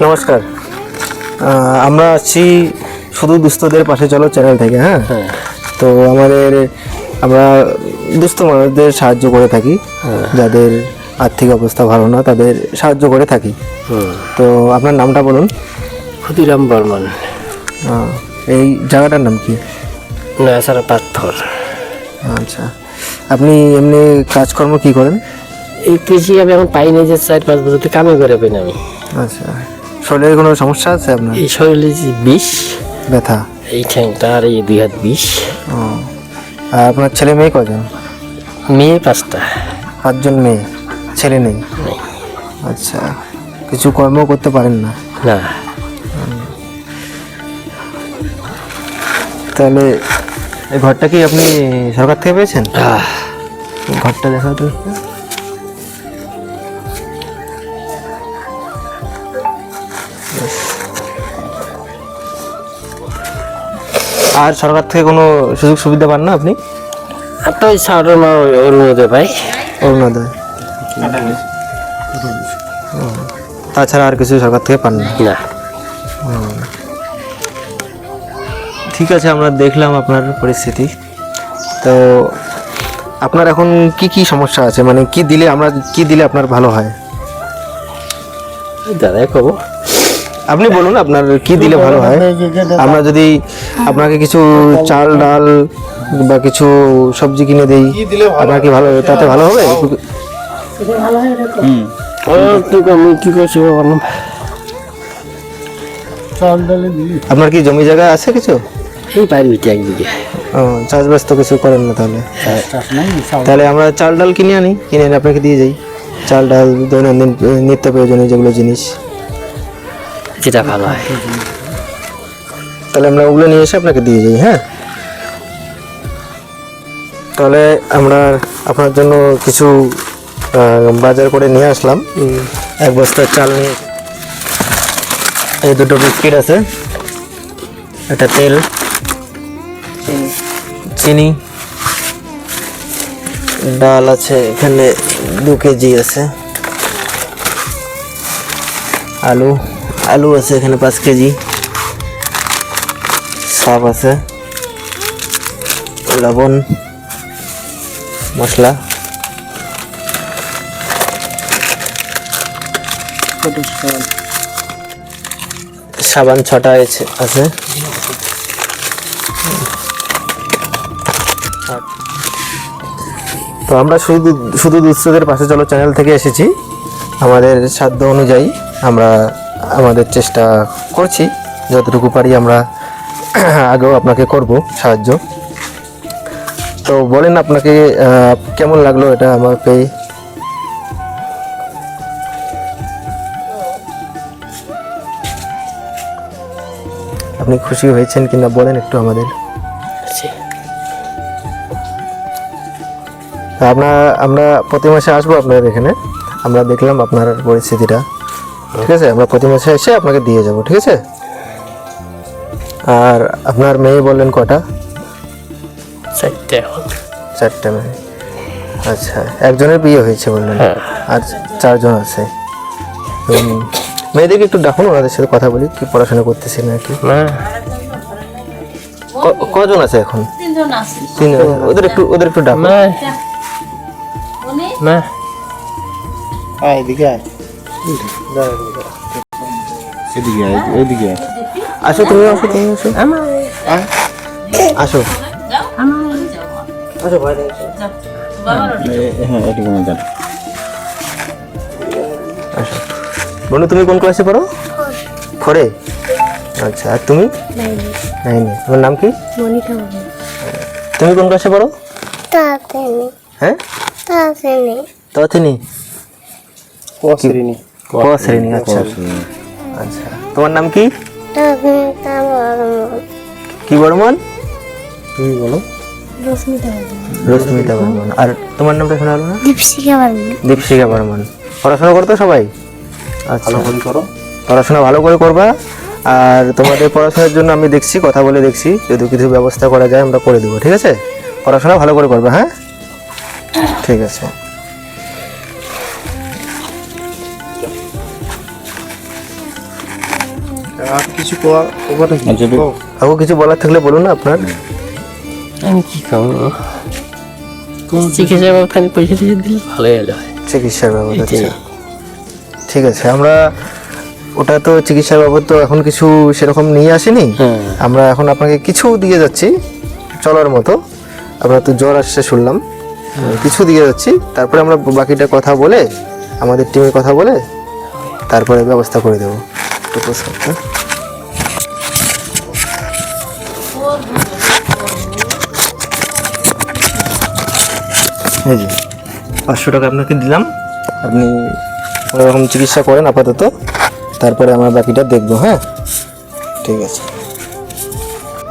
নমস্কার, আমরা আছি শুধু দুস্থদের পাশে চলো চ্যানেল থেকে। হ্যাঁ, তো আমরা দুস্থ মানুষদের সাহায্য করে থাকি, যাদের আর্থিক অবস্থা ভালো না তাদের সাহায্য করে থাকি। তো আপনার নামটা বলুন। ক্ষুদিরাম বর্মন। এই জায়গাটার নাম কি? নয়াছড়া পাথর। আচ্ছা, আপনি এমনি কাজকর্ম কি করেন? এই কৃষি আমি এখন পাই না, যে 4-5 বছর কামে করে পাই না আমি। আচ্ছা, শরীরের কোনো সমস্যা আছে আপনার? এই শরীরে যে বিষ, ব্যথা, এই ঠ্যাংটা আর এই 2 হাত বিষ। আর আপনার ছেলে মেয়ে কজন? মেয়ে 5টা। 5 জন মেয়ে, ছেলে নেই? আচ্ছা, কিছু কর্ম করতে পারেন না? না। তাহলে এই ঘরটা কি আপনি সরকার থেকে পেয়েছেন? ঘরটা দেখা তো। আর সরকার থেকে কোনো সুযোগ সুবিধা পান না আপনি? তো ওই সাউটার মা অরুণোদয় পাই। অরুণোদয়, তাছাড়া আর কিছু সরকার থেকে পান না? না। ঠিক আছে, আমরা দেখলাম আপনার পরিস্থিতি। তো আপনার এখন কি কি সমস্যা আছে, মানে কি দিলে আপনার ভালো হয়? দাদা কব, আপনি বলুন আপনার কি দিলে ভালো হয়। আমরা যদি আপনাকে কিছু চাল ডাল বা কিছু সবজি কিনে দেই, আপনার কি ভালো, তাতে ভালো হবে? কি করছি বললাম। আপনার কি জমি জায়গা আছে কিছু? এই বাড়ির ভিতরে একদিকে। চাষবাস তো কিছু করেন না তাহলে? তাহলে আমরা চাল ডাল কিনে এনে আপনাকে দিয়ে যাই। চাল ডাল, দৈনন্দিন নিত্য প্রয়োজনীয় যেগুলো জিনিস, যেটা ভালো হয়। তাহলে আমরা ওগুলো নিয়ে এসে আপনাকে দিয়ে যাই। হ্যাঁ, তাহলে আমরা আপনার জন্য কিছু বাজার করে নিয়ে আসলাম। 1 বস্তা চাল নিয়ে, এই 2টো বিস্কিট আছে, একটা তেল, চিনি, ডাল আছে এখানে 2 কেজি আছে, আলু আছে এখানে 5 কেজি, সাব আছে, লবণ, মশলা, সাবান 6টা আছে। তো আমরা শুধু দুস্থদের পাশে চলো চ্যানেল থেকে এসেছি। আমাদের সাধ্য অনুযায়ী আমরা আমাদের চেষ্টা করছি, যতটুকু পারি আমরা আগেও আপনাকে করব সাহায্য। তো বলেন আপনাকে কেমন লাগলো এটা আমাকে? আপনি খুশি হয়েছেন কিনা বলেন একটু আমাদের। আমরা প্রতি মাসে আসবো আপনাদের এখানে। আমরা দেখলাম আপনার পরিস্থিতিটা, ঠিক আছে? আমরা প্রতি মাসে এসে আপনাকে দিয়ে যাব, ঠিক আছে? আর আপনার মেয়ে বললেন কটা? 4টা মেয়ে। আচ্ছা, একজনের বিয়ে হয়েছে বললেন, আর 4 জন আছে। মেয়েদেরকে একটু ডাকুন, ওনাদের সাথে কথা বলি, কি পড়াশোনা করতেছে নাকি। কজন আছে এখন? 3 জন। ওদের একটু ডাকুন। আসো, তুমি আসো। আসো বাইরে আসো। বন্ধু, তুমি কোন ক্লাসে পড়ো? 4-এ। আচ্ছা, আর তুমি? 9-এ। তোমার নাম কি? তুমি কোন ক্লাসে পড়ো? হ্যাঁ, ক শ্রেণী। আচ্ছা, তোমার নাম কি? কি বর্মন? তুমি বলো। রশ্মিতা বর্মন। আর তোমার নামটা শোনা হলো না? দীপশিখা বর্মন। পড়াশোনা করতো সবাই? আচ্ছা, পড়াশোনা ভালো করে করবা। আর তোমাদের পড়াশোনার জন্য আমি কথা বলে দেখছি, যদি কিছু ব্যবস্থা করা যায় আমরা করে দেবো, ঠিক আছে? পড়াশোনা ভালো করে করবা। হ্যাঁ, ঠিক আছে। আর কিছু খবর নাকি? কাকু কিছু বলার থাকলে বলুন না আপনার। আমি কি খাবো চিকিৎসা বাবু খানি পয়সা দিয়ে দিলে ভালো হলো চিকিৎসার বাবদ, আচ্ছা ঠিক আছে। আমরা ওটা তো চিকিৎসার বাবদ তো এখন কিছু সেরকম নিয়ে আসিনি। হ্যাঁ। আমরা এখন আপনাকে কিছু দিয়ে যাচ্ছি চলার মতো। আপনার তো জ্বর আসছে শুনলাম, কিছু দিয়ে যাচ্ছি, তারপরে আমরা বাকিটা কথা বলে আমাদের টিমে কথা বলে তারপরে ব্যবস্থা করে দেবো। তো প্রসাদটা এই যে 500 টাকা আপনাকে দিলাম, আপনি কোনোরকম চিকিৎসা করেন আপাতত, তারপরে আমরা বাকিটা দেখবো। হ্যাঁ ঠিক আছে।